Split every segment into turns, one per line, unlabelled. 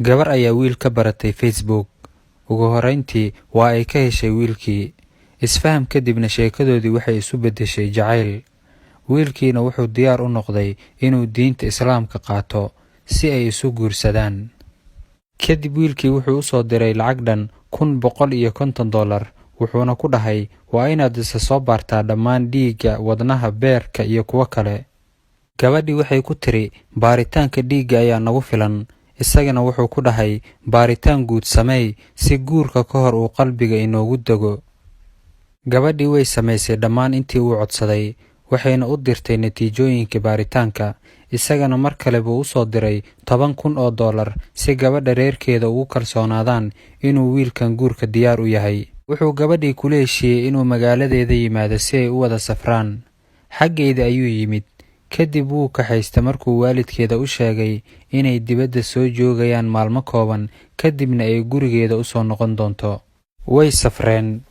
gabar ayaa wiil ka baratay Facebook. ugu horeyntii waa ay ka heshay wiilkii. isfaham kadibna sheekadoodii waxay isu beddeshay jacayl. wiilkiina wuxuu diyaar u noqday inuu diinta islaamka qaato si ay isu guursadaan. kadib wiilkii wuxuu u soo diray lacag dhan $150, wuxuuna ku dhahay waa inaad isa soo baartaa dhammaan dhiigga, wadnaha, beerka iyo kuwo kale. gabadhii waxay ku tiri baaritaanka dhiigga ayaa nagu filan. isagana wuxuu ku dhahay baaritaan guud sameey si guurka ka hor uu qalbiga inoogu dego. gabadhii way samaysay dhammaan intii uu codsaday, waxayna u dirtay natiijooyinka baaritaanka. isagana mar kale buu u soo diray $10,000 si gabadha reerkeeda ugu kalsoonaadaan inuu wiilkan guurka diyaar u yahay. wuxuu gabadhii kula heshiiyey inuu magaaladeeda yimaado si ay u wada safraan. xaggeeda ayuu yimid. kadib wuu kaxaystay markuu waalidkeeda u sheegay inay dibadda soo joogayaan maalmo kooban, kadibna ay gurigeeda u soo noqon doonto. way safreen,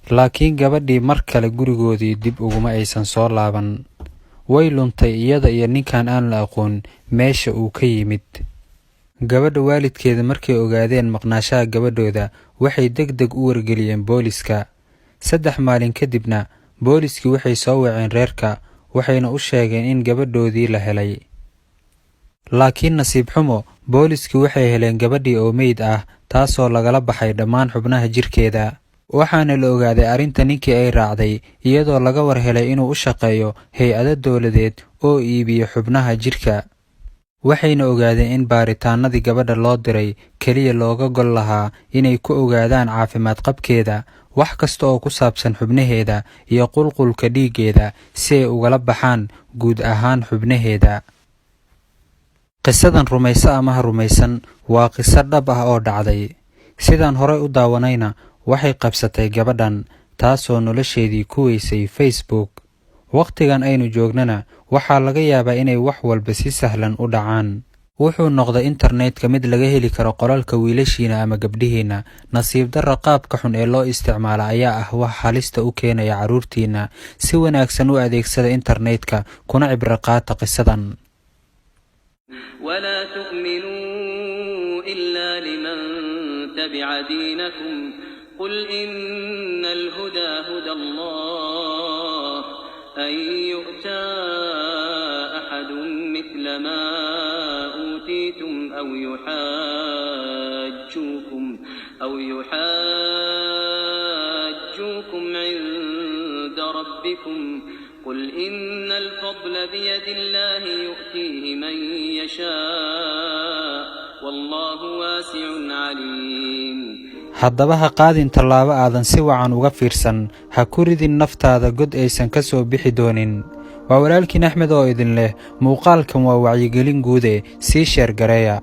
laakiin gabadhii mar kale gurigoodii dib uguma aysan soo laaban. way luntay iyada iyo ninkan aan la aqoon meesha uu ka yimid. gabadha waalidkeeda markay ogaadeen maqnaashaha gabadhooda, waxay degdeg u wargeliyeen booliska. 3 maalin kadibna booliskii waxay soo waceen reerka, waxayna u sheegeen in gabadhoodii la helay. laakiin nasiib xumo, booliskii waxay heleen gabadhii oo meyd ah, taasoo lagala baxay dhammaan xubnaha jirkeeda. waxaana la ogaaday arrinta ninkii ay raacday iyadoo laga war helay inuu u shaqeeyo hay-ado dowladeed oo iibiyo xubnaha jirka. waxayna ogaadeen in baaritaanadii gabadha loo diray keliya looga gol lahaa inay ku ogaadaan caafimaad qabkeeda, wax kasta oo ku saabsan xubnaheeda iyo qulqulka dhiiggeeda si ay ugala baxaan guud ahaan xubnaheeda. qisadan rumayso ama ha rumaysan waa qiso dhab ah oo dhacday. sidaan horey u daawanayna waxay qabsatay gabadhan, taasoo nolosheedii ku weysay Facebook. waqtigan aynu joognana waxaa laga yaabaa inay wax walba si sahlan u dhacaan. wuxuu noqday internetka mid laga heli karo qolalka wiilashiina ama gabdhihiina. nasiib darro qaabka xun ee loo isticmaala ayaa ah wax halista u keenaya carruurtiina. si wanaagsan u adeegsada internetka, kuna cibro qaata qisadan.
ولا تؤمنوا إلا لمن تبع دينكم قل إن الهدى هدى الله أن يؤتى أحد مثل ما أوتيتم أو يحاجوكم عند ربكم قل إن الفضل بيد الله يؤتيه من يشاء والله واسع عليم.
haddaba ha qaadin tallaabo aadan si wacan uga fiirsan. ha ku ridin naftaada god aysan ka soo bixi doonin. waa walaalkiin Axmed oo idin leh muuqaalkan waa wacyigelin guude. sii sheer gareeya.